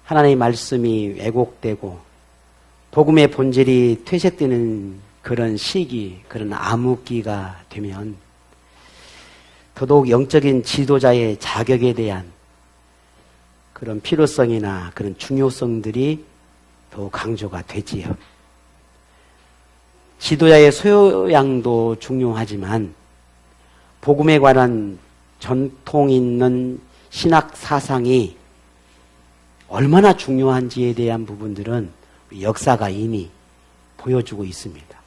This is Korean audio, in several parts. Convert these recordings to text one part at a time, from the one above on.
하나님의 말씀이 왜곡되고 복음의 본질이 퇴색되는 그런 시기, 그런 암흑기가 되면 더더욱 영적인 지도자의 자격에 대한 그런 필요성이나 그런 중요성들이 더 강조가 되지요. 지도자의 소양도 중요하지만 복음에 관한 전통 있는 신학 사상이 얼마나 중요한지에 대한 부분들은 역사가 이미 보여주고 있습니다.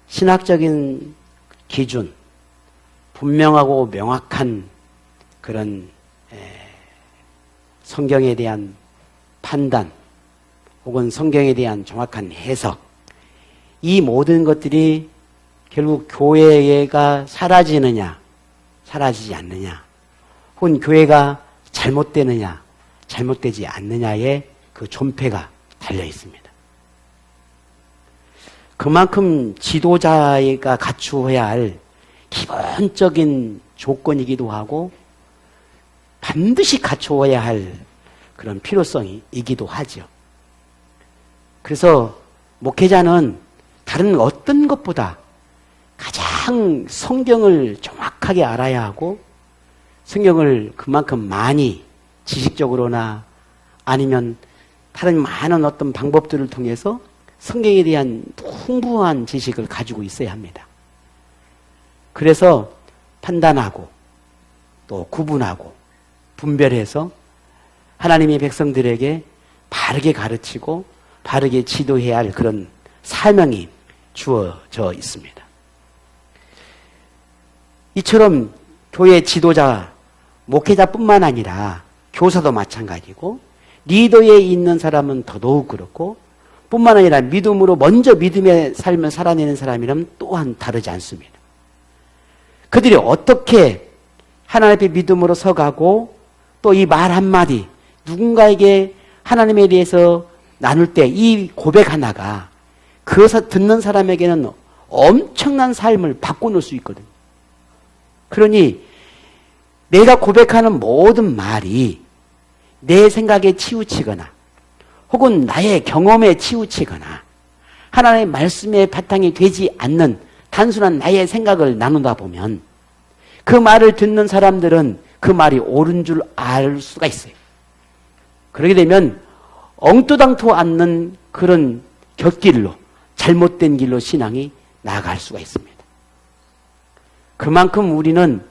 신학적인 기준, 분명하고 명확한 그런 성경에 대한 판단 혹은 성경에 대한 정확한 해석, 이 모든 것들이 결국 교회가 사라지느냐 사라지지 않느냐, 혹은 교회가 잘못되느냐 잘못되지 않느냐에 그 존폐가 달려 있습니다. 그만큼 지도자가 갖추어야 할 기본적인 조건이기도 하고 반드시 갖추어야 할 그런 필요성이기도 하죠. 그래서 목회자는 다른 어떤 것보다 가장 성경을 정확하게 알아야 하고 성경을 그만큼 많이 지식적으로나 아니면 다른 많은 어떤 방법들을 통해서 성경에 대한 풍부한 지식을 가지고 있어야 합니다. 그래서 판단하고 또 구분하고 분별해서 하나님의 백성들에게 바르게 가르치고 바르게 지도해야 할 그런 사명이 주어져 있습니다. 이처럼 교회 지도자, 목회자뿐만 아니라 교사도 마찬가지고 리더에 있는 사람은 더더욱 그렇고 뿐만 아니라 믿음으로 먼저 믿음의 삶을 살아내는 사람이라면 또한 다르지 않습니다. 그들이 어떻게 하나님 앞에 믿음으로 서가고 또 이 말 한마디 누군가에게 하나님에 대해서 나눌 때 이 고백 하나가 그것을 듣는 사람에게는 엄청난 삶을 바꿔놓을 수 있거든요. 그러니 내가 고백하는 모든 말이 내 생각에 치우치거나 혹은 나의 경험에 치우치거나 하나님의 말씀의 바탕이 되지 않는 단순한 나의 생각을 나누다 보면 그 말을 듣는 사람들은 그 말이 옳은 줄 알 수가 있어요. 그러게 되면 엉뚱당토 않는 그런 곁길로 잘못된 길로 신앙이 나아갈 수가 있습니다. 그만큼 우리는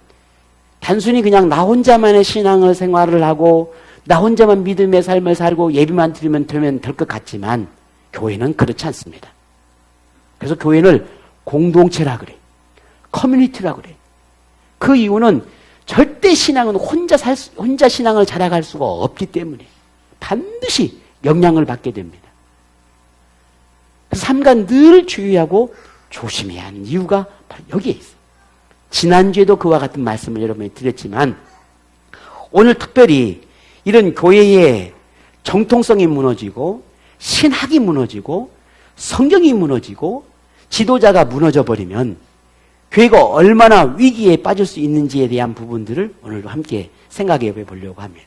단순히 그냥 나 혼자만의 신앙을 생활을 하고 나 혼자만 믿음의 삶을 살고 예배만 드리면 되면 될 것 같지만 교회는 그렇지 않습니다. 그래서 교회를 공동체라 그래. 커뮤니티라 그래. 그 이유는 절대 신앙은 혼자 신앙을 자라갈 수가 없기 때문에 반드시 영향을 받게 됩니다. 그래서 삼가 늘 주의하고 조심해야 하는 이유가 바로 여기에 있어요. 지난주에도 그와 같은 말씀을 여러분이 드렸지만 오늘 특별히 이런 교회의 정통성이 무너지고 신학이 무너지고 성경이 무너지고 지도자가 무너져 버리면 교회가 얼마나 위기에 빠질 수 있는지에 대한 부분들을 오늘도 함께 생각해 보려고 합니다.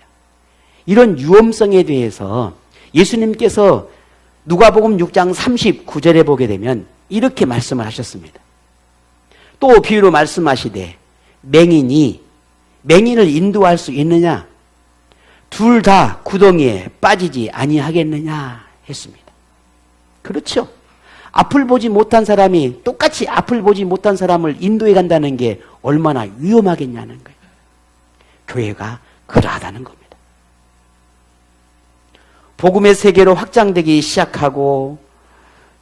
이런 위험성에 대해서 예수님께서 누가복음 6장 39절에 보게 되면 이렇게 말씀을 하셨습니다. 또 비유로 말씀하시되 맹인이 맹인을 인도할 수 있느냐? 둘 다 구덩이에 빠지지 아니하겠느냐 했습니다. 그렇죠. 앞을 보지 못한 사람이 똑같이 앞을 보지 못한 사람을 인도해 간다는 게 얼마나 위험하겠냐는 거예요. 교회가 그러하다는 겁니다. 복음의 세계로 확장되기 시작하고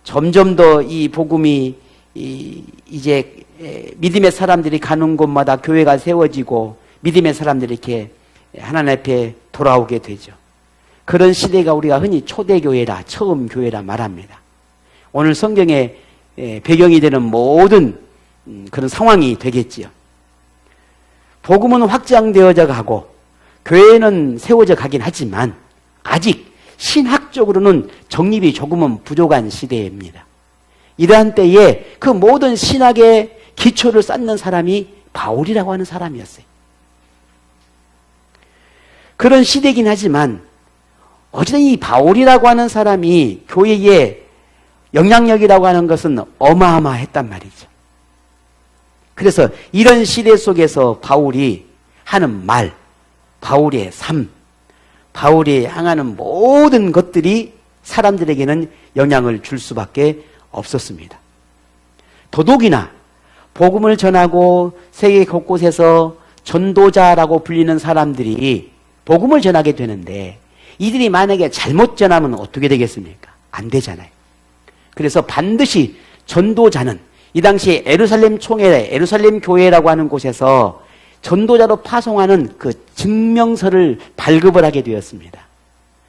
점점 더 이 복음이 이제 믿음의 사람들이 가는 곳마다 교회가 세워지고 믿음의 사람들이 이렇게 하나님 앞에 돌아오게 되죠. 그런 시대가 우리가 흔히 초대교회라 처음 교회라 말합니다. 오늘 성경의 배경이 되는 모든 그런 상황이 되겠지요. 복음은 확장되어져 가고 교회는 세워져 가긴 하지만 아직 신학적으로는 정립이 조금은 부족한 시대입니다. 이러한 때에 그 모든 신학의 기초를 쌓는 사람이 바울이라고 하는 사람이었어요. 그런 시대이긴 하지만 어쨌든 이 바울이라고 하는 사람이 교회의 영향력이라고 하는 것은 어마어마했단 말이죠. 그래서 이런 시대 속에서 바울이 하는 말, 바울의 삶, 바울이 향하는 모든 것들이 사람들에게는 영향을 줄 수밖에 없었습니다. 더더욱이나 복음을 전하고 세계 곳곳에서 전도자라고 불리는 사람들이 복음을 전하게 되는데 이들이 만약에 잘못 전하면 어떻게 되겠습니까? 안 되잖아요. 그래서 반드시 전도자는 이 당시 예루살렘 총회, 예루살렘 교회라고 하는 곳에서 전도자로 파송하는 그 증명서를 발급을 하게 되었습니다.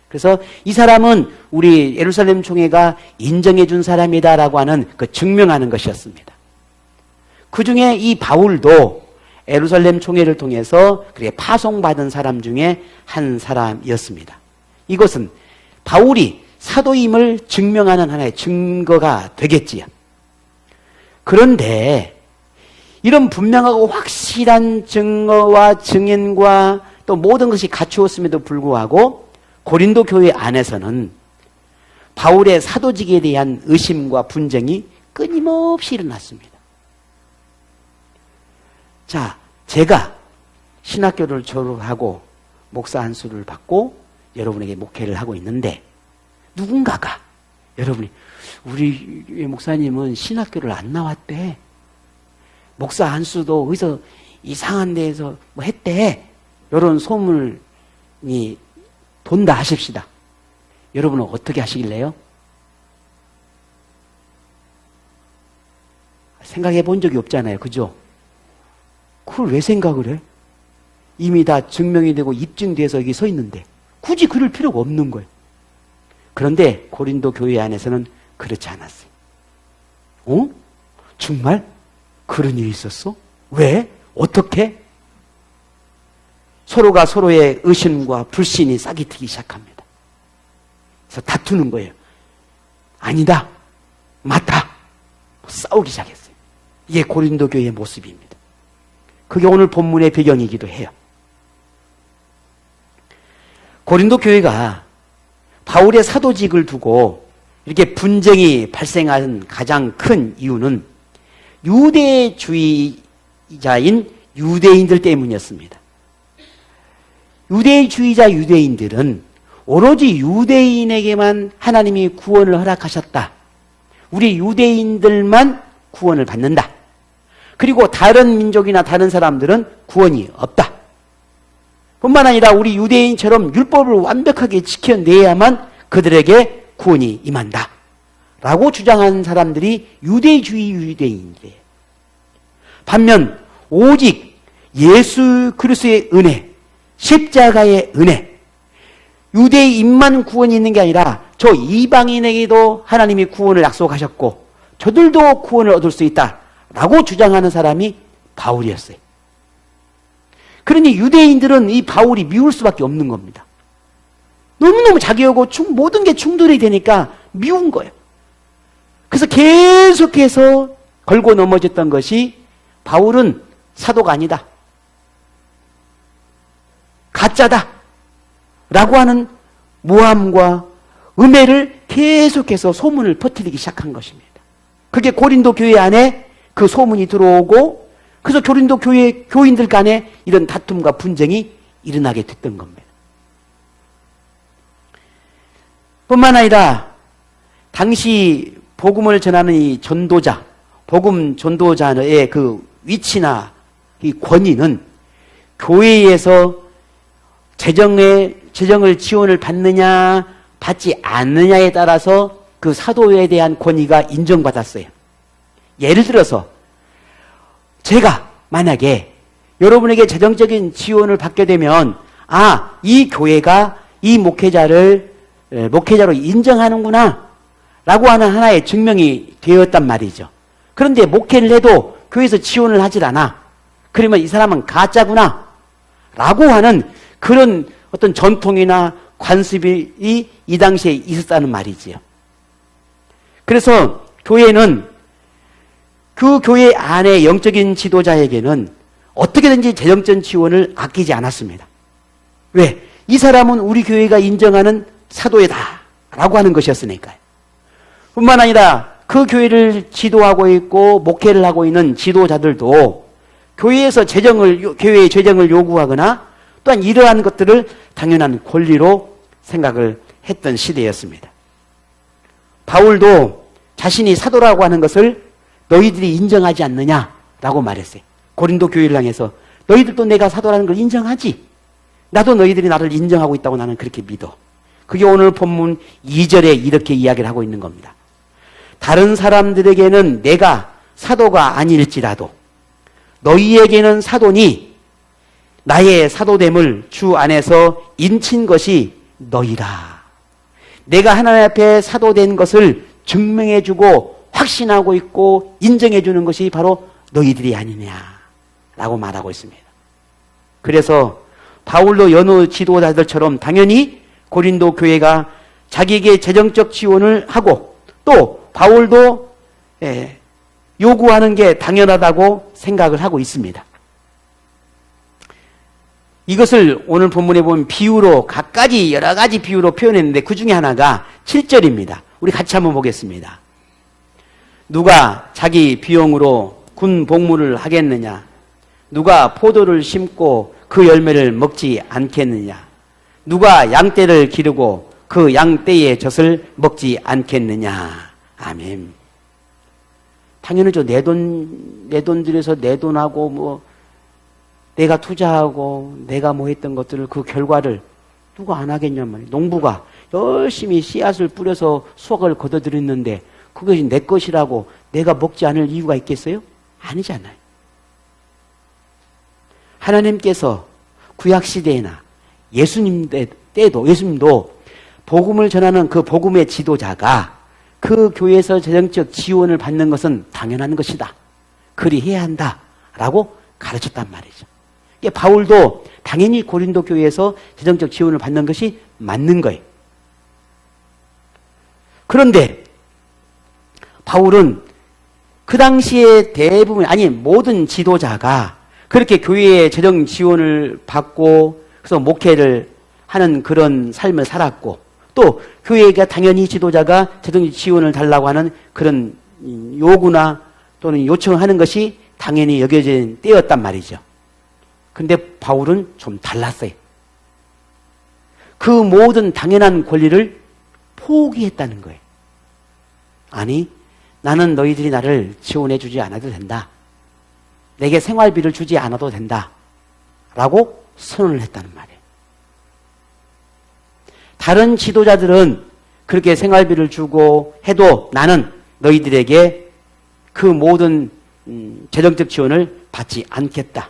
그래서 이 사람은 우리 예루살렘 총회가 인정해 준 사람이다라고 하는 그 증명하는 것이었습니다. 그 중에 이 바울도 예루살렘 총회를 통해서 그렇게 파송받은 사람 중에 한 사람이었습니다. 이것은 바울이 사도임을 증명하는 하나의 증거가 되겠지요. 그런데 이런 분명하고 확실한 증거와 증인과 또 모든 것이 갖추었음에도 불구하고 고린도 교회 안에서는 바울의 사도직에 대한 의심과 분쟁이 끊임없이 일어났습니다. 자, 제가 신학교를 졸업하고 목사 안수를 받고 여러분에게 목회를 하고 있는데 누군가가 여러분이 우리 목사님은 신학교를 안 나왔대. 목사 안수도 어디서 이상한 데에서 뭐 했대. 이런 소문이 돈다 하십시다. 여러분은 어떻게 하시길래요? 생각해 본 적이 없잖아요. 그죠? 그걸 왜 생각을 해? 이미 다 증명이 되고 입증돼서 여기 서 있는데 굳이 그럴 필요가 없는 거예요. 그런데 고린도 교회 안에서는 그렇지 않았어요. 어? 정말? 그런 일이 있었어? 왜? 어떻게? 서로가 서로의 의심과 불신이 싹이 트기 시작합니다. 그래서 다투는 거예요. 아니다. 맞다. 싸우기 시작했어요. 이게 고린도 교회의 모습입니다. 그게 오늘 본문의 배경이기도 해요. 고린도 교회가 바울의 사도직을 두고 이렇게 분쟁이 발생한 가장 큰 이유는 유대주의자인 유대인들 때문이었습니다. 유대주의자 유대인들은 오로지 유대인에게만 하나님이 구원을 허락하셨다. 우리 유대인들만 구원을 받는다. 그리고 다른 민족이나 다른 사람들은 구원이 없다. 뿐만 아니라 우리 유대인처럼 율법을 완벽하게 지켜내야만 그들에게 구원이 임한다. 라고 주장하는 사람들이 유대주의 유대인들이에요. 반면 오직 예수 그리스도의 은혜, 십자가의 은혜, 유대인만 구원이 있는 게 아니라 저 이방인에게도 하나님이 구원을 약속하셨고 저들도 구원을 얻을 수 있다라고 주장하는 사람이 바울이었어요. 그러니 유대인들은 이 바울이 미울 수밖에 없는 겁니다. 너무너무 자기하고 모든 게 충돌이 되니까 미운 거예요. 그래서 계속해서 걸고 넘어졌던 것이 바울은 사도가 아니다. 가짜다. 라고 하는 모함과 음해를 계속해서 소문을 퍼뜨리기 시작한 것입니다. 그게 고린도 교회 안에 그 소문이 들어오고 그래서 고린도 교회 교인들 간에 이런 다툼과 분쟁이 일어나게 됐던 겁니다. 뿐만 아니라 당시 복음을 전하는 이 전도자, 복음 전도자의 그 위치나 이 권위는 교회에서 재정을 지원을 받느냐 받지 않느냐에 따라서 그 사도에 대한 권위가 인정받았어요. 예를 들어서 제가 만약에 여러분에게 재정적인 지원을 받게 되면 이 교회가 이 목회자를 목회자로 인정하는구나 라고 하는 하나의 증명이 되었단 말이죠. 그런데 목회를 해도 교회에서 지원을 하질 않아. 그러면 이 사람은 가짜구나 라고 하는 그런 어떤 전통이나 관습이 이 당시에 있었다는 말이지요. 그래서 교회는 그 교회 안에 영적인 지도자에게는 어떻게든지 재정적 지원을 아끼지 않았습니다. 왜? 이 사람은 우리 교회가 인정하는 사도이다 라고 하는 것이었으니까요. 뿐만 아니라 그 교회를 지도하고 있고 목회를 하고 있는 지도자들도 교회에서 교회의 재정을 요구하거나 또한 이러한 것들을 당연한 권리로 생각을 했던 시대였습니다. 바울도 자신이 사도라고 하는 것을 너희들이 인정하지 않느냐라고 말했어요. 고린도 교회를 향해서 너희들도 내가 사도라는 걸 인정하지? 나도 너희들이 나를 인정하고 있다고 나는 그렇게 믿어. 그게 오늘 본문 2절에 이렇게 이야기를 하고 있는 겁니다. 다른 사람들에게는 내가 사도가 아닐지라도 너희에게는 사도니 나의 사도됨을 주 안에서 인친 것이 너희라. 내가 하나님 앞에 사도된 것을 증명해주고 확신하고 있고 인정해주는 것이 바로 너희들이 아니냐라고 말하고 있습니다. 그래서 바울도 여느 지도자들처럼 당연히 고린도 교회가 자기에게 재정적 지원을 하고 또 바울도 요구하는 게 당연하다고 생각을 하고 있습니다. 이것을 오늘 본문에 보면 비유로 각가지 여러 가지 비유로 표현했는데 그 중에 하나가 7절입니다. 우리 같이 한번 보겠습니다. 누가 자기 비용으로 군 복무를 하겠느냐? 누가 포도를 심고 그 열매를 먹지 않겠느냐? 누가 양떼를 기르고 그 양떼의 젖을 먹지 않겠느냐? 아멘. 당연히죠. 내 돈 들여서 내 돈하고 내가 투자하고 내가 했던 것들을 그 결과를 누가 안 하겠냔 말이에요. 농부가 열심히 씨앗을 뿌려서 수확을 거둬들였는데 그것이 내 것이라고 내가 먹지 않을 이유가 있겠어요? 아니잖아요. 하나님께서 구약시대나 예수님도 복음을 전하는 그 복음의 지도자가 그 교회에서 재정적 지원을 받는 것은 당연한 것이다. 그리 해야 한다라고 가르쳤단 말이죠. 바울도 당연히 고린도 교회에서 재정적 지원을 받는 것이 맞는 거예요. 그런데 바울은 그 당시에 모든 지도자가 그렇게 교회의 재정 지원을 받고 그래서 목회를 하는 그런 삶을 살았고 또 교회가 당연히 지도자가 재정 지원을 달라고 하는 그런 요구나 또는 요청하는 것이 당연히 여겨진 때였단 말이죠. 근데 바울은 좀 달랐어요. 그 모든 당연한 권리를 포기했다는 거예요. 아니, 나는 너희들이 나를 지원해 주지 않아도 된다. 내게 생활비를 주지 않아도 된다. 라고 선언을 했다는 말이에요. 다른 지도자들은 그렇게 생활비를 주고 해도 나는 너희들에게 그 모든 재정적 지원을 받지 않겠다.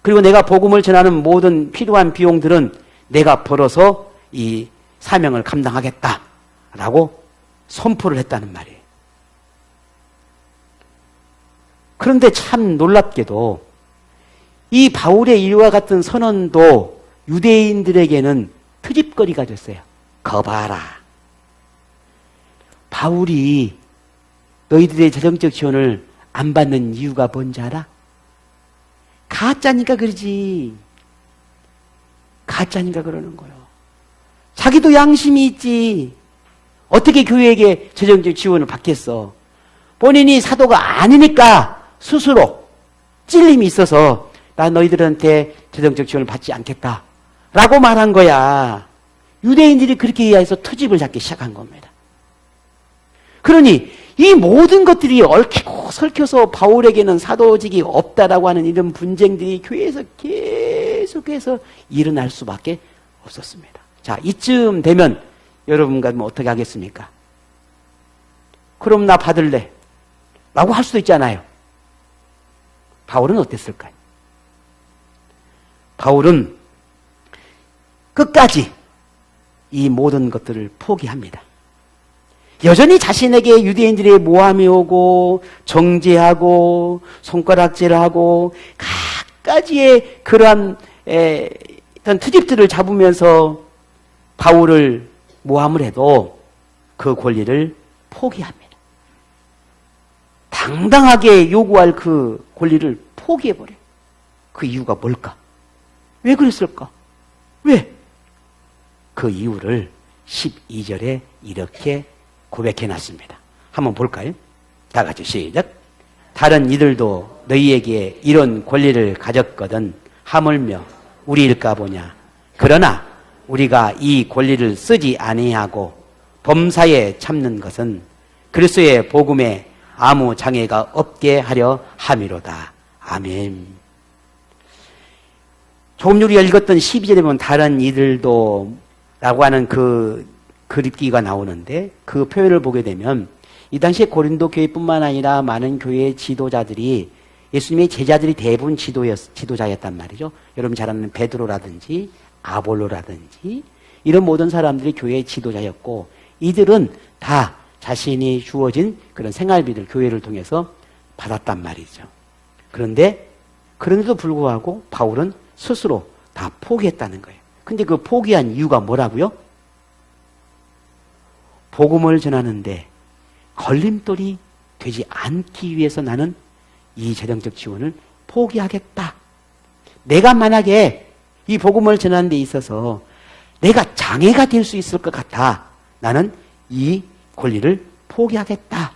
그리고 내가 복음을 전하는 모든 필요한 비용들은 내가 벌어서 이 사명을 감당하겠다라고 선포를 했다는 말이에요. 그런데 참 놀랍게도 이 바울의 이와 같은 선언도 유대인들에게는 트집거리가 됐어요. 거봐라. 바울이 너희들의 재정적 지원을 안 받는 이유가 뭔지 알아? 가짜니까 그러지. 가짜니까 그러는 거예요. 자기도 양심이 있지. 어떻게 교회에게 재정적 지원을 받겠어? 본인이 사도가 아니니까 스스로 찔림이 있어서 나 너희들한테 재정적 지원을 받지 않겠다 라고 말한 거야. 유대인들이 그렇게 이해해서 트집을 잡기 시작한 겁니다. 그러니 이 모든 것들이 얽히고 설켜서 바울에게는 사도직이 없다라고 하는 이런 분쟁들이 교회에서 계속해서 일어날 수밖에 없었습니다. 자, 이쯤 되면 여러분과 어떻게 하겠습니까? 그럼 나 받을래 라고 할 수도 있잖아요. 바울은 어땠을까요? 바울은 끝까지 이 모든 것들을 포기합니다. 여전히 자신에게 유대인들의 모함이 오고 정죄하고 손가락질하고 각가지의 그러한 어떤 트집들을 잡으면서 바울을 모함을 해도 그 권리를 포기합니다. 당당하게 요구할 그 권리를 포기해버려요. 그 이유가 뭘까? 왜 그랬을까? 왜? 그 이유를 12절에 이렇게 고백해 놨습니다. 한번 볼까요? 다 같이 시작. 다른 이들도 너희에게 이런 권리를 가졌거든 하물며 우리일까 보냐. 그러나 우리가 이 권리를 쓰지 아니하고 범사에 참는 것은 그리스도의 복음에 아무 장애가 없게 하려 함이로다. 아멘. 조금 우리가 읽었던 12절에 보면 다른 이들도 라고 하는 그 그립기가 나오는데 그 표현을 보게 되면 이 당시에 고린도 교회뿐만 아니라 많은 교회의 지도자들이 예수님의 제자들이 대부분 지도자였단 말이죠. 여러분 잘 아는 베드로라든지 아볼로라든지 이런 모든 사람들이 교회의 지도자였고 이들은 다 자신이 주어진 그런 생활비를 교회를 통해서 받았단 말이죠. 그런데 그런데도 불구하고 바울은 스스로 다 포기했다는 거예요. 근데 그 포기한 이유가 뭐라고요? 복음을 전하는데 걸림돌이 되지 않기 위해서 나는 이 재정적 지원을 포기하겠다. 내가 만약에 이 복음을 전하는 데 있어서 내가 장애가 될 수 있을 것 같아. 나는 이 권리를 포기하겠다.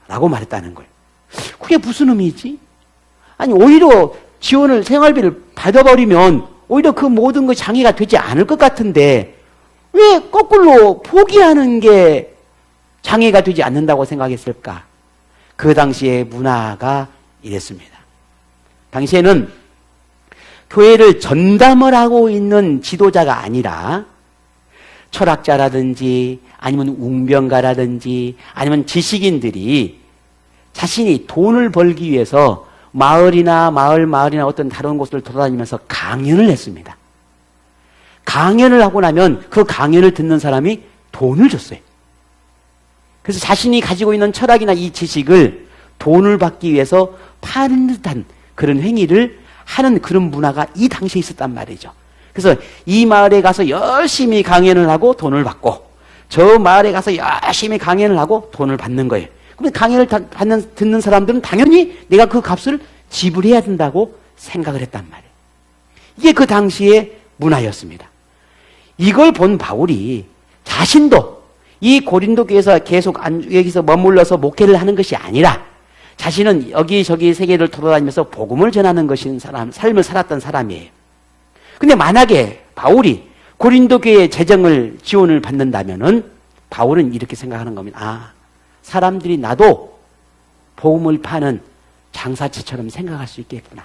라고 말했다는 거예요. 그게 무슨 의미지? 아니, 오히려 지원을, 생활비를 받아버리면 오히려 그 모든 것 장애가 되지 않을 것 같은데 왜 거꾸로 포기하는 게 장애가 되지 않는다고 생각했을까? 그 당시의 문화가 이랬습니다. 당시에는 교회를 전담을 하고 있는 지도자가 아니라 철학자라든지 아니면 웅변가라든지 아니면 지식인들이 자신이 돈을 벌기 위해서 마을이나 어떤 다른 곳을 돌아다니면서 강연을 했습니다. 강연을 하고 나면 그 강연을 듣는 사람이 돈을 줬어요. 그래서 자신이 가지고 있는 철학이나 이 지식을 돈을 받기 위해서 파는 듯한 그런 행위를 하는 그런 문화가 이 당시에 있었단 말이죠. 그래서 이 마을에 가서 열심히 강연을 하고 돈을 받고 저 마을에 가서 열심히 강연을 하고 돈을 받는 거예요. 그러면 강연을 듣는 사람들은 당연히 내가 그 값을 지불해야 된다고 생각을 했단 말이에요. 이게 그 당시의 문화였습니다. 이걸 본 바울이 자신도 이 고린도 교회에서 계속 여기서 머물러서 목회를 하는 것이 아니라 자신은 여기저기 세계를 돌아다니면서 복음을 전하는 것인 삶을 살았던 사람이에요. 근데 만약에 바울이 고린도 교회의 재정을 지원을 받는다면은 바울은 이렇게 생각하는 겁니다. 아, 사람들이 나도 복음을 파는 장사치처럼 생각할 수 있겠구나.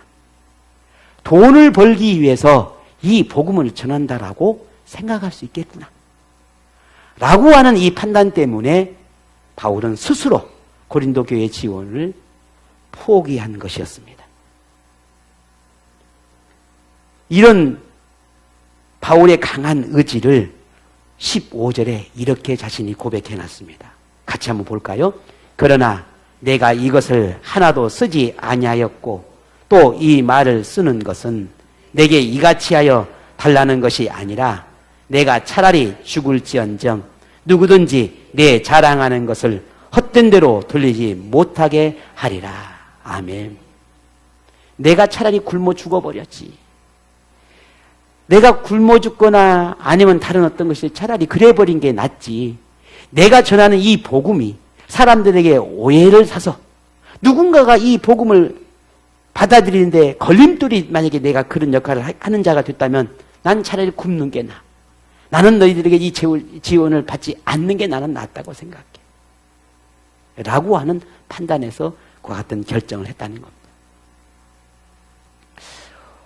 돈을 벌기 위해서 이 복음을 전한다라고 생각할 수 있겠구나. 라고 하는 이 판단 때문에 바울은 스스로 고린도 교회 지원을 포기한 것이었습니다. 이런 바울의 강한 의지를 15절에 이렇게 자신이 고백해 놨습니다. 같이 한번 볼까요? 그러나 내가 이것을 하나도 쓰지 아니하였고 또 이 말을 쓰는 것은 내게 이같이 하여 달라는 것이 아니라 내가 차라리 죽을지언정 누구든지 내 자랑하는 것을 헛된 대로 돌리지 못하게 하리라. 아멘. 내가 차라리 굶어 죽어버렸지. 내가 굶어 죽거나 아니면 다른 어떤 것이 차라리 그래버린 게 낫지. 내가 전하는 이 복음이 사람들에게 오해를 사서 누군가가 이 복음을 받아들이는데 걸림돌이 만약에 내가 그런 역할을 하는 자가 됐다면 난 차라리 굶는 게 나아. 나는 너희들에게 이 지원을 받지 않는 게 나는 낫다고 생각해. 라고 하는 판단에서 그와 같은 결정을 했다는 겁니다.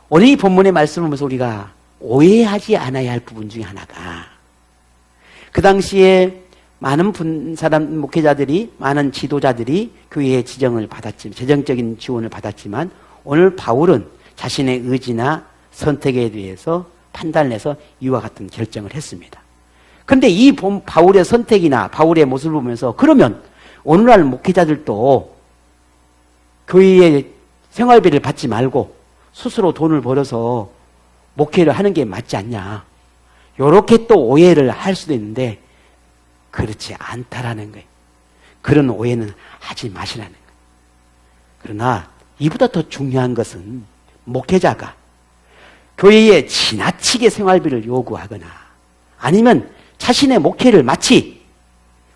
오늘 이 본문의 말씀을 보면서 우리가 오해하지 않아야 할 부분 중에 하나가 그 당시에 많은 목회자들이 많은 지도자들이 교회의 지정을 받았지만 재정적인 지원을 받았지만 오늘 바울은 자신의 의지나 선택에 대해서 판단을 해서 이와 같은 결정을 했습니다. 그런데 이 바울의 선택이나 바울의 모습을 보면서 그러면 오늘날 목회자들도 교회의 생활비를 받지 말고 스스로 돈을 벌어서 목회를 하는 게 맞지 않냐. 이렇게 또 오해를 할 수도 있는데 그렇지 않다라는 거예요. 그런 오해는 하지 마시라는 거예요. 그러나 이보다 더 중요한 것은 목회자가 교회에 지나치게 생활비를 요구하거나 아니면 자신의 목회를 마치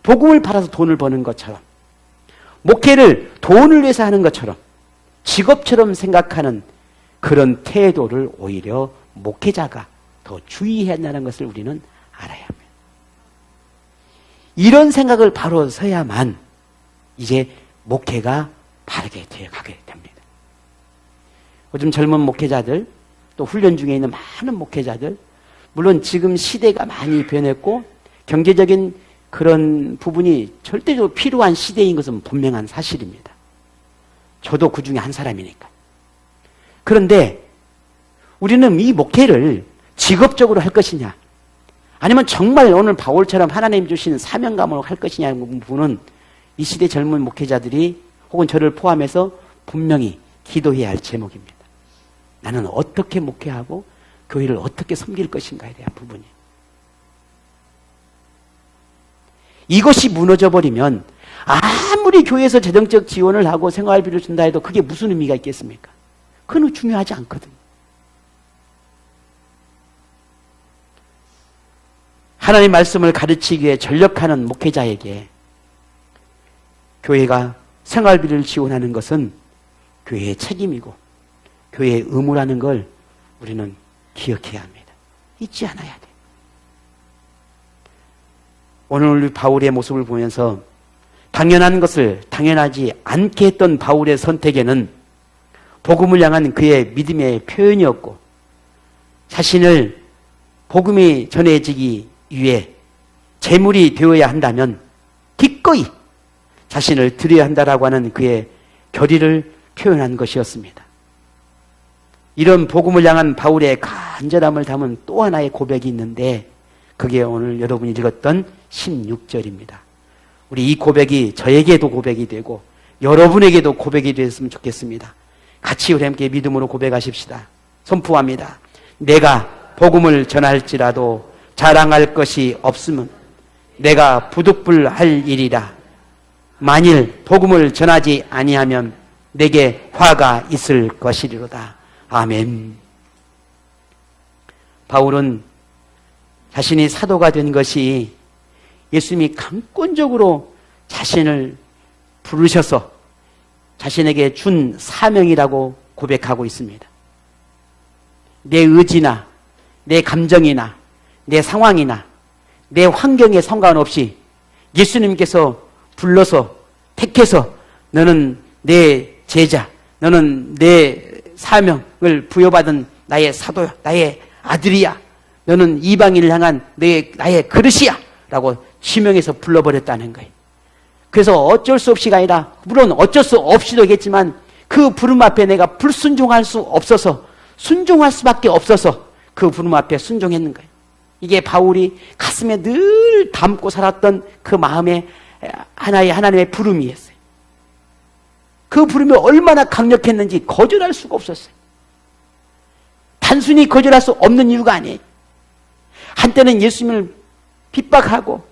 복음을 팔아서 돈을 버는 것처럼, 목회를 돈을 위해서 하는 것처럼, 직업처럼 생각하는 그런 태도를 오히려 목회자가 더 주의해야 한다는 것을 우리는 알아야 합니다. 이런 생각을 바로 서야만 이제 목회가 바르게 되어가게 됩니다. 요즘 젊은 목회자들, 또 훈련 중에 있는 많은 목회자들, 물론 지금 시대가 많이 변했고 경제적인 그런 부분이 절대적으로 필요한 시대인 것은 분명한 사실입니다. 저도 그 중에 한 사람이니까. 그런데 우리는 이 목회를 직업적으로 할 것이냐, 아니면 정말 오늘 바울처럼 하나님 주신 사명감으로 할 것이냐는 부분은 이 시대 젊은 목회자들이 혹은 저를 포함해서 분명히 기도해야 할 제목입니다. 나는 어떻게 목회하고 교회를 어떻게 섬길 것인가에 대한 부분이. 이것이 무너져버리면 아무리 교회에서 재정적 지원을 하고 생활비를 준다 해도 그게 무슨 의미가 있겠습니까? 그건 중요하지 않거든요. 하나님 말씀을 가르치기 위해 전력하는 목회자에게 교회가 생활비를 지원하는 것은 교회의 책임이고 교회의 의무라는 걸 우리는 기억해야 합니다. 잊지 않아야 돼요. 오늘 바울의 모습을 보면서 당연한 것을 당연하지 않게 했던 바울의 선택에는 복음을 향한 그의 믿음의 표현이었고, 자신을 복음이 전해지기 위해 제물이 되어야 한다면 기꺼이 자신을 드려야 한다라고 하는 그의 결의를 표현한 것이었습니다. 이런 복음을 향한 바울의 간절함을 담은 또 하나의 고백이 있는데, 그게 오늘 여러분이 읽었던 16절입니다. 우리 이 고백이 저에게도 고백이 되고 여러분에게도 고백이 되었으면 좋겠습니다. 같이 우리 함께 믿음으로 고백하십시다. 선포합니다. 내가 복음을 전할지라도 자랑할 것이 없으면 내가 부득불할 일이라. 만일 복음을 전하지 아니하면 내게 화가 있을 것이리로다. 아멘. 바울은 자신이 사도가 된 것이 예수님이 강권적으로 자신을 부르셔서 자신에게 준 사명이라고 고백하고 있습니다. 내 의지나 내 감정이나 내 상황이나 내 환경에 상관없이 예수님께서 불러서 택해서 너는 내 제자, 너는 내 사명을 부여받은 나의 사도야, 나의 아들이야, 너는 이방인을 향한 나의 그릇이야 라고 지명해서 불러버렸다는 거예요. 그래서 어쩔 수 없이가 아니라, 물론 어쩔 수 없이도겠지만 그 부름 앞에 내가 불순종할 수 없어서, 순종할 수밖에 없어서 그 부름 앞에 순종했는 거예요. 이게 바울이 가슴에 늘 담고 살았던 그 마음의 하나의 하나님의 부름이었어요. 그 부름이 얼마나 강력했는지 거절할 수가 없었어요. 단순히 거절할 수 없는 이유가 아니에요. 한때는 예수님을 핍박하고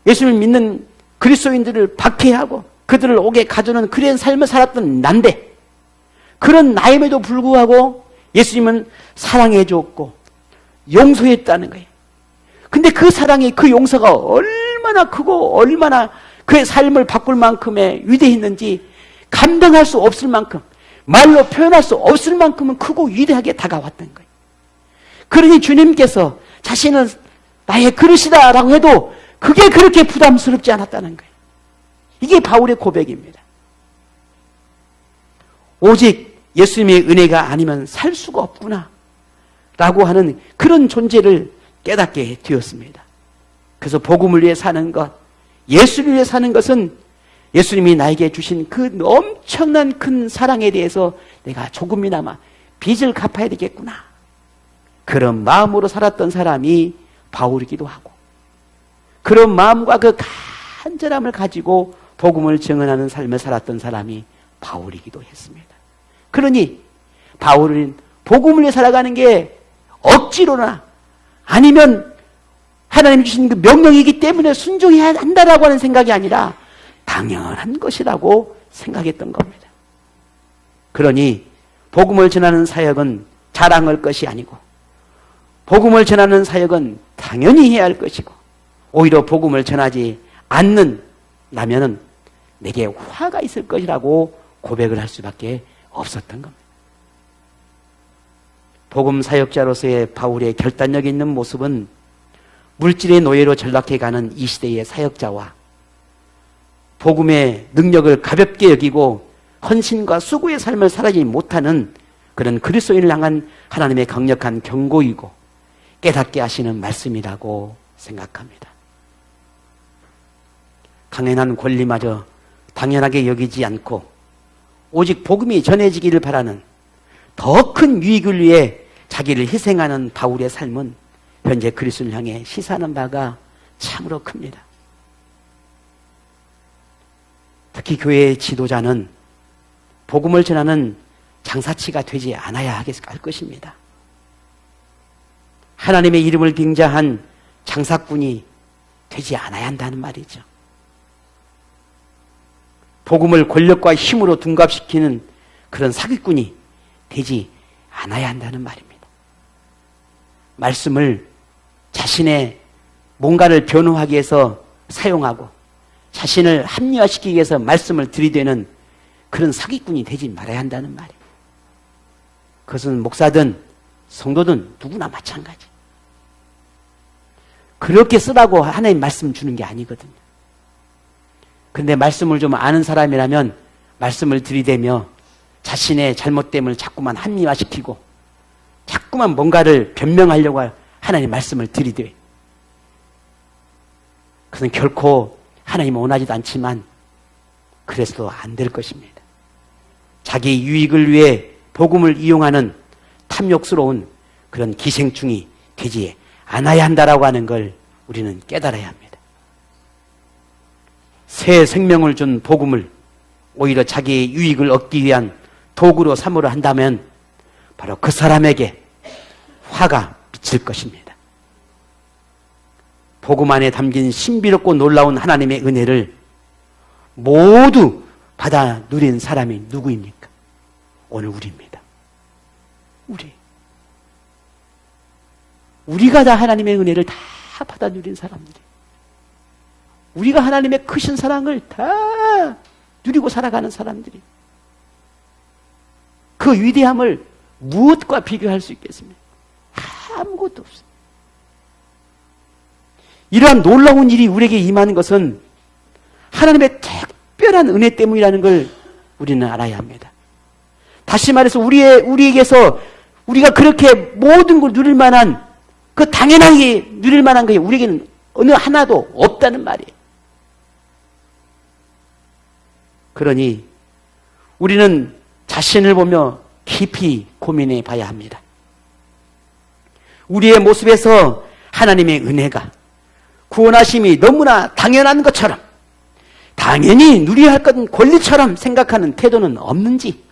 예수님을 믿는 그리스도인들을 박해하고 그들을 옥에 가두는 그런 삶을 살았던 난데, 그런 나임에도 불구하고 예수님은 사랑해 줬고 용서했다는 거예요. 근데 그 사랑이, 그 용서가 얼마나 크고 얼마나 그의 삶을 바꿀 만큼의 위대했는지 감당할 수 없을 만큼, 말로 표현할 수 없을 만큼은 크고 위대하게 다가왔던 거예요. 그러니 주님께서 자신은 나의 그릇이다 라고 해도 그게 그렇게 부담스럽지 않았다는 거예요. 이게 바울의 고백입니다. 오직 예수님의 은혜가 아니면 살 수가 없구나 라고 하는 그런 존재를 깨닫게 되었습니다. 그래서 복음을 위해 사는 것, 예수를 위해 사는 것은 예수님이 나에게 주신 그 엄청난 큰 사랑에 대해서 내가 조금이나마 빚을 갚아야 되겠구나, 그런 마음으로 살았던 사람이 바울이기도 하고, 그런 마음과 그 간절함을 가지고 복음을 증언하는 삶을 살았던 사람이 바울이기도 했습니다. 그러니 바울은 복음을 위해 살아가는 게 억지로나 아니면 하나님이 주신 그 명령이기 때문에 순종해야 한다라고 하는 생각이 아니라 당연한 것이라고 생각했던 겁니다. 그러니 복음을 전하는 사역은 자랑할 것이 아니고, 복음을 전하는 사역은 당연히 해야 할 것이고, 오히려 복음을 전하지 않는다면은 내게 화가 있을 것이라고 고백을 할 수밖에 없었던 겁니다. 복음 사역자로서의 바울의 결단력 있는 모습은 물질의 노예로 전락해가는 이 시대의 사역자와 복음의 능력을 가볍게 여기고 헌신과 수고의 삶을 살아지 못하는 그런 그리스도인을 향한 하나님의 강력한 경고이고 깨닫게 하시는 말씀이라고 생각합니다. 당연한 권리마저 당연하게 여기지 않고 오직 복음이 전해지기를 바라는 더 큰 유익을 위해 자기를 희생하는 바울의 삶은 현재 그리스도를 향해 시사하는 바가 참으로 큽니다. 특히 교회의 지도자는 복음을 전하는 장사치가 되지 않아야 할 것입니다. 하나님의 이름을 빙자한 장사꾼이 되지 않아야 한다는 말이죠. 복음을 권력과 힘으로 둔갑시키는 그런 사기꾼이 되지 않아야 한다는 말입니다. 말씀을 자신의 뭔가를 변호하기 위해서 사용하고 자신을 합리화시키기 위해서 말씀을 들이대는 그런 사기꾼이 되지 말아야 한다는 말이에요. 그것은 목사든 성도든 누구나 마찬가지. 그렇게 쓰라고 하나님 말씀 주는 게 아니거든요. 그런데 말씀을 좀 아는 사람이라면 말씀을 들이대며 자신의 잘못됨을 자꾸만 합리화시키고 자꾸만 뭔가를 변명하려고 하나님 말씀을 들이대. 그것은 결코 하나님은 원하지도 않지만 그래서도 안 될 것입니다. 자기 유익을 위해 복음을 이용하는 탐욕스러운 그런 기생충이 되지 않아야 한다라고 하는 걸 우리는 깨달아야 합니다. 새 생명을 준 복음을 오히려 자기의 유익을 얻기 위한 도구로 삼으려 한다면 바로 그 사람에게 화가 미칠 것입니다. 복음 안에 담긴 신비롭고 놀라운 하나님의 은혜를 모두 받아 누린 사람이 누구입니까? 오늘 우리입니다. 우리가 다 하나님의 은혜를 다 받아 누린 사람들이, 우리가 하나님의 크신 사랑을 다 누리고 살아가는 사람들이, 그 위대함을 무엇과 비교할 수 있겠습니까? 아무것도 없습니다. 이러한 놀라운 일이 우리에게 임하는 것은 하나님의 특별한 은혜 때문이라는 걸 우리는 알아야 합니다. 다시 말해서 우리에게서 우리가 그렇게 모든 걸 누릴 만한, 그 당연하게 누릴 만한 것이 우리에게는 어느 하나도 없다는 말이에요. 그러니 우리는 자신을 보며 깊이 고민해 봐야 합니다. 우리의 모습에서 하나님의 은혜가, 구원하심이 너무나 당연한 것처럼, 당연히 누려야 할 것 권리처럼 생각하는 태도는 없는지,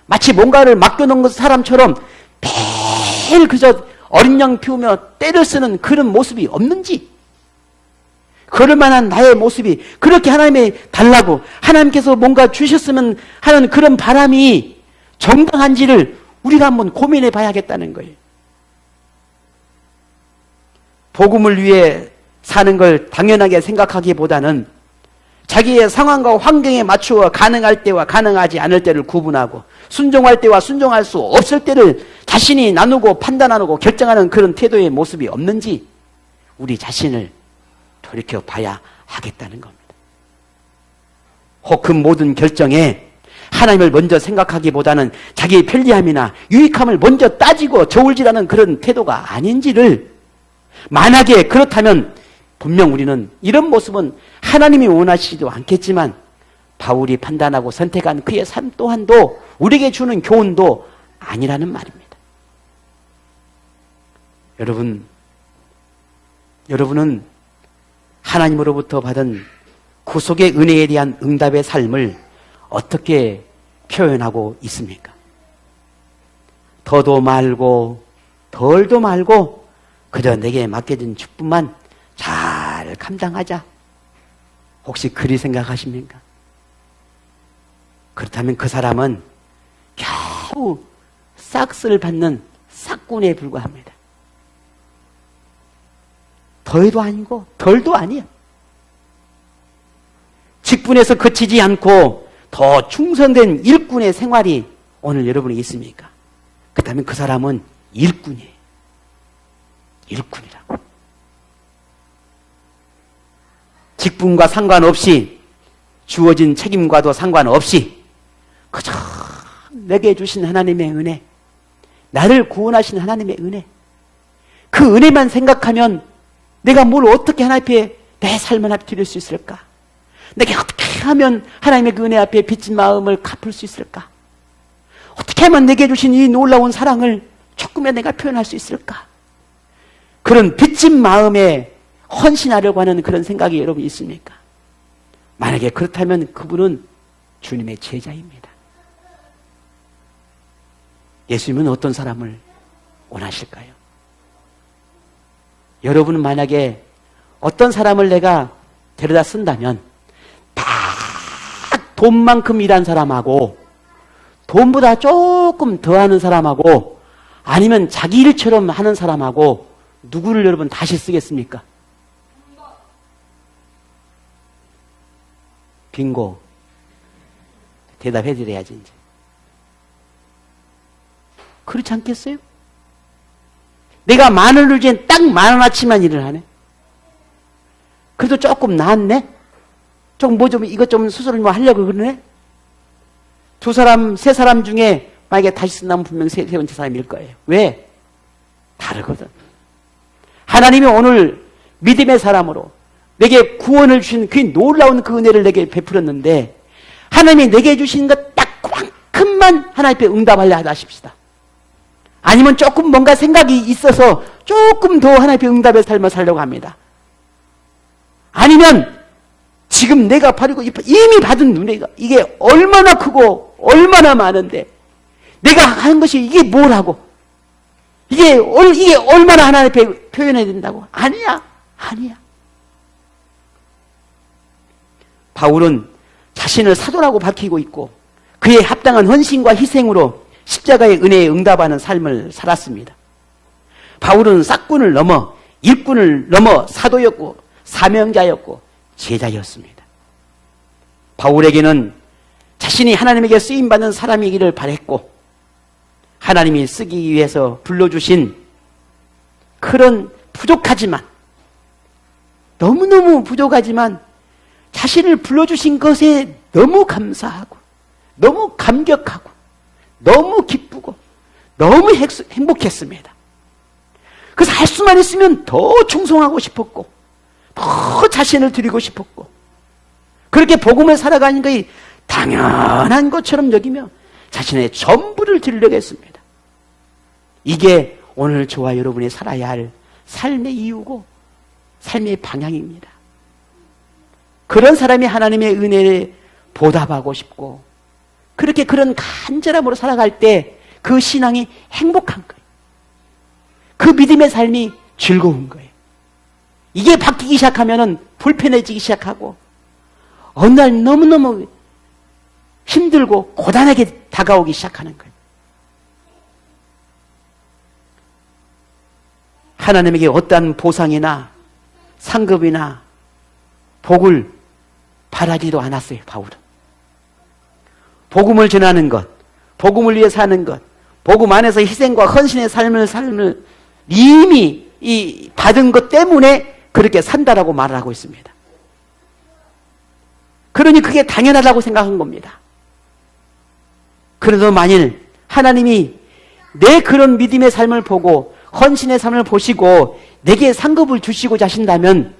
마치 뭔가를 맡겨놓은 사람처럼 매일 그저 어린 양 피우며 때를 쓰는 그런 모습이 없는지, 그럴 만한 나의 모습이 그렇게 하나님이 달라고 하나님께서 뭔가 주셨으면 하는 그런 바람이 정당한지를 우리가 한번 고민해 봐야겠다는 거예요. 복음을 위해 사는 걸 당연하게 생각하기보다는 자기의 상황과 환경에 맞추어 가능할 때와 가능하지 않을 때를 구분하고 순종할 때와 순종할 수 없을 때를 자신이 나누고 판단하고 결정하는 그런 태도의 모습이 없는지 우리 자신을 돌이켜 봐야 하겠다는 겁니다. 혹 그 모든 결정에 하나님을 먼저 생각하기보다는 자기의 편리함이나 유익함을 먼저 따지고 저울질하는 그런 태도가 아닌지를, 만약에 그렇다면 분명 우리는 이런 모습은 하나님이 원하시지도 않겠지만 바울이 판단하고 선택한 그의 삶 또한도 우리에게 주는 교훈도 아니라는 말입니다. 여러분은 하나님으로부터 받은 구속의 은혜에 대한 응답의 삶을 어떻게 표현하고 있습니까? 더도 말고 덜도 말고 그저 내게 맡겨진 축복만 잘 감당하자. 혹시 그리 생각하십니까? 그렇다면 그 사람은 겨우 싹쓸 받는 싹군에 불과합니다. 더해도 아니고 덜도 아니야. 직분에서 그치지 않고 더 충성된 일꾼의 생활이 오늘 여러분에게 있습니까? 그렇다면 그 사람은 일꾼이에요. 일꾼이라고. 직분과 상관없이, 주어진 책임과도 상관없이 그저 내게 주신 하나님의 은혜, 나를 구원하신 하나님의 은혜, 그 은혜만 생각하면 내가 뭘 어떻게 하나님 앞에 내 삶을 앞에 드릴 수 있을까? 내가 어떻게 하면 하나님의 그 은혜 앞에 빚진 마음을 갚을 수 있을까? 어떻게 하면 내게 주신 이 놀라운 사랑을 조금이라도 내가 표현할 수 있을까? 그런 빚진 마음에 헌신하려고 하는 그런 생각이 여러분 있습니까? 만약에 그렇다면 그분은 주님의 제자입니다. 예수님은 어떤 사람을 원하실까요? 여러분은 만약에 어떤 사람을 내가 데려다 쓴다면 딱 돈만큼 일한 사람하고 돈보다 조금 더 하는 사람하고 아니면 자기 일처럼 하는 사람하고 누구를 여러분 다시 쓰겠습니까? 빙고. 대답해 드려야지 이제. 그렇지 않겠어요? 내가 만 원을 주엔 딱 만 원어치만 일을 하네. 그래도 조금 나았네? 좀 뭐 좀 이것 좀 수술을 뭐 하려고 그러네? 두 사람, 세 사람 중에 만약에 다시 쓴다면 분명 세 번째 사람일 거예요. 왜? 다르거든. 하나님이 오늘 믿음의 사람으로 내게 구원을 주신 그 놀라운 그 은혜를 내게 베풀었는데 하나님이 내게 주신 것 딱 그만큼만 하나님 앞에 응답하려 하십시다. 아니면 조금 뭔가 생각이 있어서 조금 더 하나님 앞에 응답의 삶을 살려고 합니다. 아니면 지금 내가 바르고 이미 받은 은혜가 이게 얼마나 크고 얼마나 많은데 내가 하는 것이 이게 뭐라고? 이게 얼마나 하나님 앞에 표현해야 된다고? 아니야. 아니야. 바울은 자신을 사도라고 밝히고 있고 그에 합당한 헌신과 희생으로 십자가의 은혜에 응답하는 삶을 살았습니다. 바울은 싹군을 넘어 일꾼을 넘어 사도였고 사명자였고 제자였습니다. 바울에게는 자신이 하나님에게 쓰임받는 사람이기를 바랬고 하나님이 쓰기 위해서 불러주신 그런 부족하지만 너무너무 부족하지만 자신을 불러주신 것에 너무 감사하고 너무 감격하고 너무 기쁘고 너무 행복했습니다. 그래서 할 수만 있으면 더 충성하고 싶었고 더 자신을 드리고 싶었고 그렇게 복음을 살아가는 것이 당연한 것처럼 여기며 자신의 전부를 드리려고 했습니다. 이게 오늘 저와 여러분이 살아야 할 삶의 이유고 삶의 방향입니다. 그런 사람이 하나님의 은혜에 보답하고 싶고 그렇게 그런 간절함으로 살아갈 때 그 신앙이 행복한 거예요. 그 믿음의 삶이 즐거운 거예요. 이게 바뀌기 시작하면 불편해지기 시작하고 어느 날 너무너무 힘들고 고단하게 다가오기 시작하는 거예요. 하나님에게 어떠한 보상이나 상급이나 복을 바라지도 않았어요. 바울은. 복음을 전하는 것, 복음을 위해 사는 것, 복음 안에서 희생과 헌신의 삶을 이미 받은 것 때문에 그렇게 산다라고 말을 하고 있습니다. 그러니 그게 당연하다고 생각한 겁니다. 그래도 만일 하나님이 내 그런 믿음의 삶을 보고 헌신의 삶을 보시고 내게 상급을 주시고자 하신다면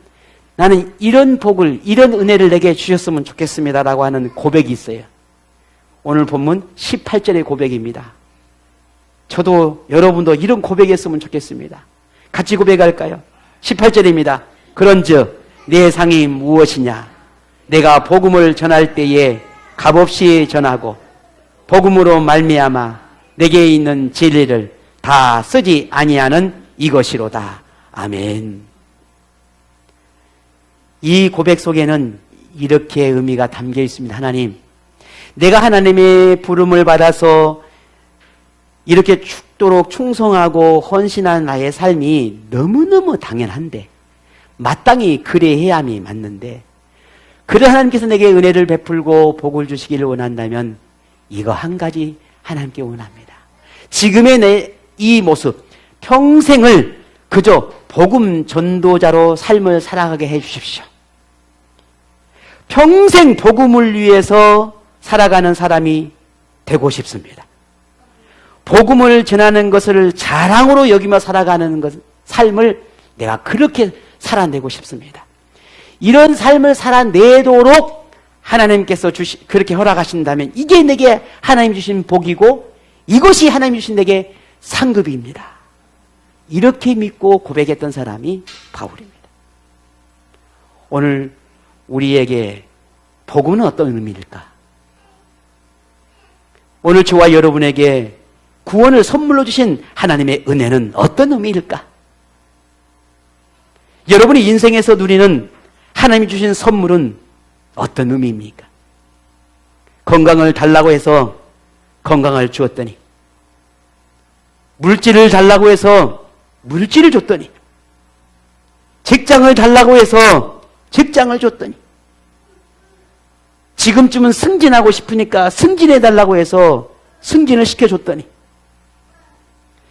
나는 이런 복을, 이런 은혜를 내게 주셨으면 좋겠습니다라고 하는 고백이 있어요. 오늘 본문 18절의 고백입니다. 저도 여러분도 이런 고백했으면 좋겠습니다. 같이 고백할까요? 18절입니다. 그런즉 내 상이 무엇이냐? 내가 복음을 전할 때에 값없이 전하고 복음으로 말미암아 내게 있는 진리를 다 쓰지 아니하는 이것이로다. 아멘. 이 고백 속에는 이렇게 의미가 담겨 있습니다. 하나님, 내가 하나님의 부름을 받아서 이렇게 죽도록 충성하고 헌신한 나의 삶이 너무너무 당연한데 마땅히 그래야함이 맞는데, 그런 하나님께서 내게 은혜를 베풀고 복을 주시기를 원한다면 이거 한 가지 하나님께 원합니다. 지금의 내 이 모습, 평생을 그저 복음 전도자로 삶을 살아가게 해 주십시오. 평생 복음을 위해서 살아가는 사람이 되고 싶습니다. 복음을 전하는 것을 자랑으로 여기며 살아가는 삶을 내가 그렇게 살아내고 싶습니다. 이런 삶을 살아내도록 하나님께서 그렇게 허락하신다면 이게 내게 하나님 주신 복이고 이것이 하나님 주신 내게 상급입니다. 이렇게 믿고 고백했던 사람이 바울입니다. 오늘 우리에게 복음은 어떤 의미일까? 오늘 저와 여러분에게 구원을 선물로 주신 하나님의 은혜는 어떤 의미일까? 여러분이 인생에서 누리는 하나님이 주신 선물은 어떤 의미입니까? 건강을 달라고 해서 건강을 주었더니, 물질을 달라고 해서 물질을 줬더니, 직장을 달라고 해서 직장을 줬더니, 지금쯤은 승진하고 싶으니까 승진해 달라고 해서 승진을 시켜줬더니,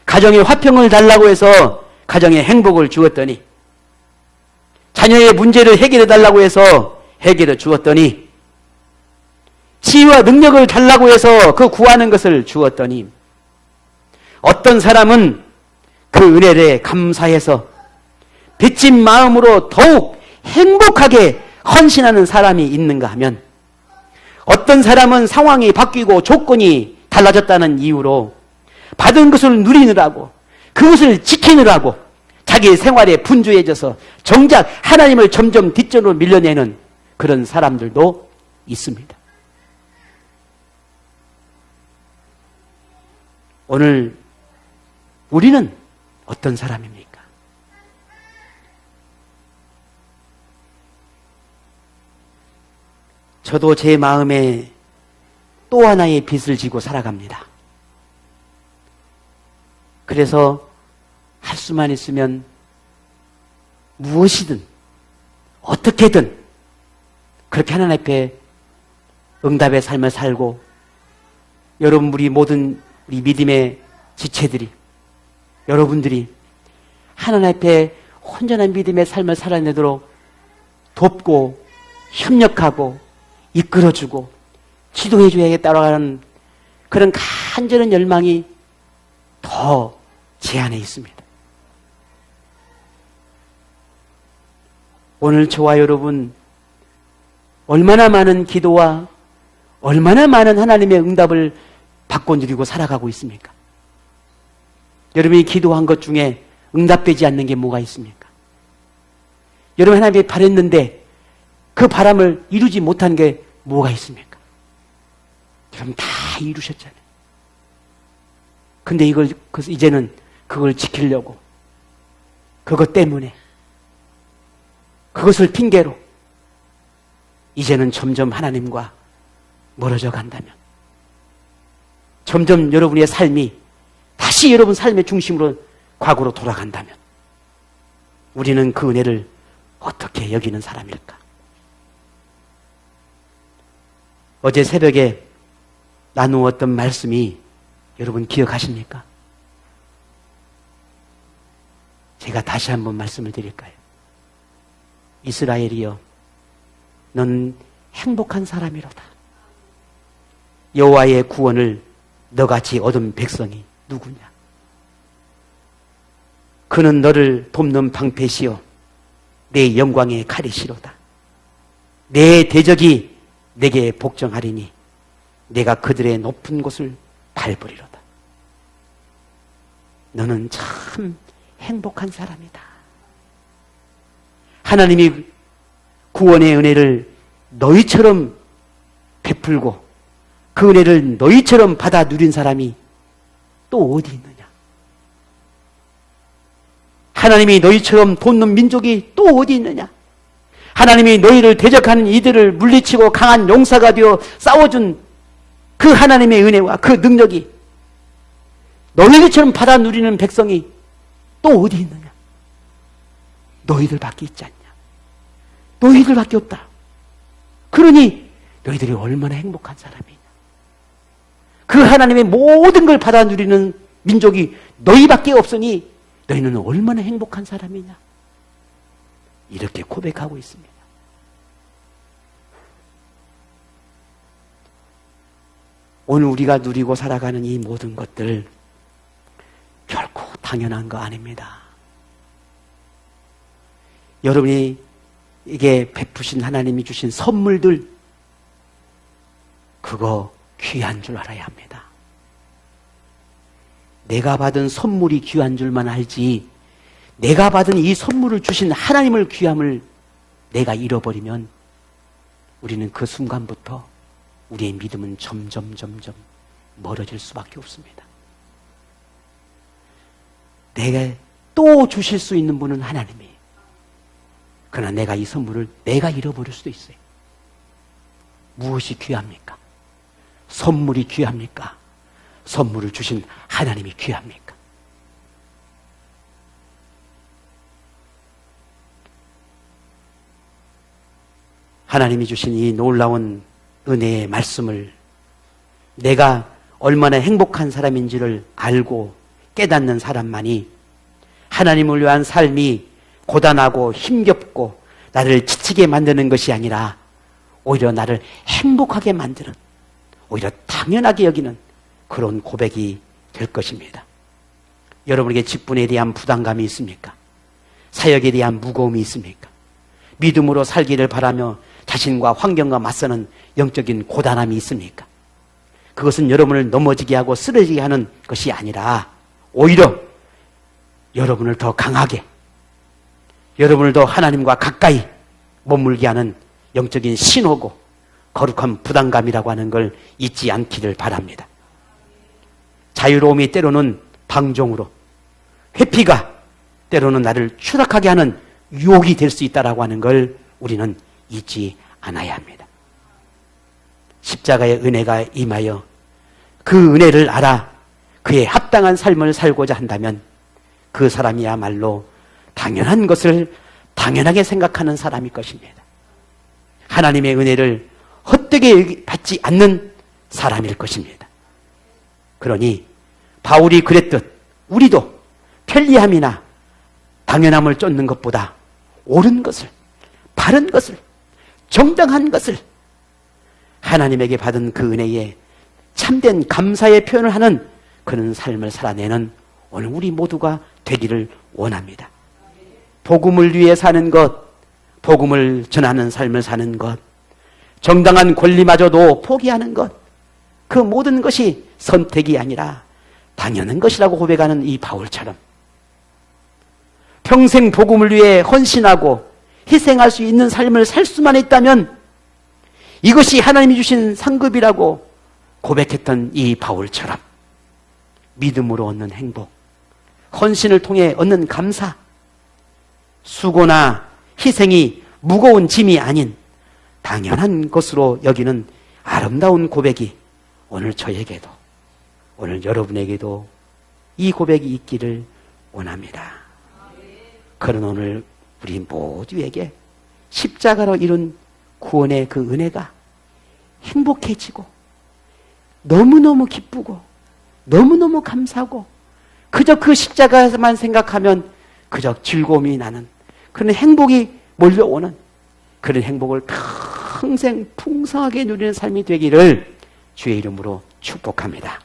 가정의 화평을 달라고 해서 가정의 행복을 주었더니, 자녀의 문제를 해결해 달라고 해서 해결해 주었더니, 지혜와 능력을 달라고 해서 그 구하는 것을 주었더니, 어떤 사람은 그 은혜에 감사해서 빚진 마음으로 더욱 행복하게 헌신하는 사람이 있는가 하면, 어떤 사람은 상황이 바뀌고 조건이 달라졌다는 이유로 받은 것을 누리느라고, 그것을 지키느라고 자기 생활에 분주해져서 정작 하나님을 점점 뒷전으로 밀려내는 그런 사람들도 있습니다. 오늘 우리는 어떤 사람입니까? 저도 제 마음에 또 하나의 빚을 지고 살아갑니다. 그래서 할 수만 있으면 무엇이든 어떻게든 그렇게 하나님 앞에 응답의 삶을 살고, 여러분 우리 모든 우리 믿음의 지체들이, 여러분들이 하나님 앞에 온전한 믿음의 삶을 살아내도록 돕고 협력하고 이끌어주고 지도해줘야겠다고 하는 그런 간절한 열망이 더 제 안에 있습니다. 오늘 저와 여러분 얼마나 많은 기도와 얼마나 많은 하나님의 응답을 받고 누리고 살아가고 있습니까? 여러분이 기도한 것 중에 응답되지 않는 게 뭐가 있습니까? 여러분 하나님께 바랬는데 그 바람을 이루지 못한 게 뭐가 있습니까? 여러분 다 이루셨잖아요. 근데 이제는 그걸 지키려고, 그것 때문에, 그것을 핑계로 이제는 점점 하나님과 멀어져 간다면, 점점 여러분의 삶이 다시 여러분 삶의 중심으로 과거로 돌아간다면 우리는 그 은혜를 어떻게 여기는 사람일까? 어제 새벽에 나누었던 말씀이 여러분 기억하십니까? 제가 다시 한번 말씀을 드릴까요? 이스라엘이여, 넌 행복한 사람이로다. 여호와의 구원을 너같이 얻은 백성이 누구냐? 그는 너를 돕는 방패시요 내 영광의 칼이시로다. 내 대적이 내게 복종하리니 내가 그들의 높은 곳을 밟으리로다. 너는 참 행복한 사람이다. 하나님이 구원의 은혜를 너희처럼 베풀고 그 은혜를 너희처럼 받아 누린 사람이 또 어디 있느냐? 하나님이 너희처럼 돕는 민족이 또 어디 있느냐? 하나님이 너희를 대적하는 이들을 물리치고 강한 용사가 되어 싸워준 그 하나님의 은혜와 그 능력이 너희들처럼 받아 누리는 백성이 또 어디 있느냐? 너희들밖에 있지 않냐? 너희들밖에 없다. 그러니 너희들이 얼마나 행복한 사람이냐. 그 하나님의 모든 걸 받아 누리는 민족이 너희밖에 없으니 너희는 얼마나 행복한 사람이냐. 이렇게 고백하고 있습니다. 오늘 우리가 누리고 살아가는 이 모든 것들 결코 당연한 거 아닙니다. 여러분이 이게 베푸신 하나님이 주신 선물들, 그거 귀한 줄 알아야 합니다. 내가 받은 선물이 귀한 줄만 알지, 내가 받은 이 선물을 주신 하나님을 귀함을 내가 잃어버리면 우리는 그 순간부터 우리의 믿음은 점점 멀어질 수밖에 없습니다. 내가 또 주실 수 있는 분은 하나님이에요. 그러나 내가 이 선물을 내가 잃어버릴 수도 있어요. 무엇이 귀합니까? 선물이 귀합니까? 선물을 주신 하나님이 귀합니까? 하나님이 주신 이 놀라운 은혜의 말씀을 내가 얼마나 행복한 사람인지를 알고 깨닫는 사람만이 하나님을 위한 삶이 고단하고 힘겹고 나를 지치게 만드는 것이 아니라 오히려 나를 행복하게 만드는, 오히려 당연하게 여기는 그런 고백이 될 것입니다. 여러분에게 직분에 대한 부담감이 있습니까? 사역에 대한 무거움이 있습니까? 믿음으로 살기를 바라며 자신과 환경과 맞서는 영적인 고단함이 있습니까? 그것은 여러분을 넘어지게 하고 쓰러지게 하는 것이 아니라 오히려 여러분을 더 강하게, 여러분을 더 하나님과 가까이 머물게 하는 영적인 신호고 거룩한 부담감이라고 하는 걸 잊지 않기를 바랍니다. 자유로움이 때로는 방종으로, 회피가 때로는 나를 추락하게 하는 유혹이 될 수 있다라고 하는 걸 우리는 잊지 않아야 합니다. 십자가의 은혜가 임하여 그 은혜를 알아 그에 합당한 삶을 살고자 한다면 그 사람이야말로 당연한 것을 당연하게 생각하는 사람일 것입니다. 하나님의 은혜를 헛되게 받지 않는 사람일 것입니다. 그러니 바울이 그랬듯 우리도 편리함이나 당연함을 쫓는 것보다 옳은 것을, 바른 것을, 정당한 것을, 하나님에게 받은 그 은혜에 참된 감사의 표현을 하는 그런 삶을 살아내는 오늘 우리 모두가 되기를 원합니다. 복음을 위해 사는 것, 복음을 전하는 삶을 사는 것, 정당한 권리마저도 포기하는 것, 그 모든 것이 선택이 아니라 당연한 것이라고 고백하는 이 바울처럼 평생 복음을 위해 헌신하고 희생할 수 있는 삶을 살 수만 있다면 이것이 하나님이 주신 상급이라고 고백했던 이 바울처럼 믿음으로 얻는 행복, 헌신을 통해 얻는 감사, 수고나 희생이 무거운 짐이 아닌 당연한 것으로 여기는 아름다운 고백이 오늘 저에게도, 오늘 여러분에게도 이 고백이 있기를 원합니다. 그런 오늘 우리 모두에게 십자가로 이룬 구원의 그 은혜가 행복해지고 너무너무 기쁘고 너무너무 감사하고 그저 그 십자가만 생각하면 그저 즐거움이 나는 그런 행복이 몰려오는 그런 행복을 평생 풍성하게 누리는 삶이 되기를 주의 이름으로 축복합니다.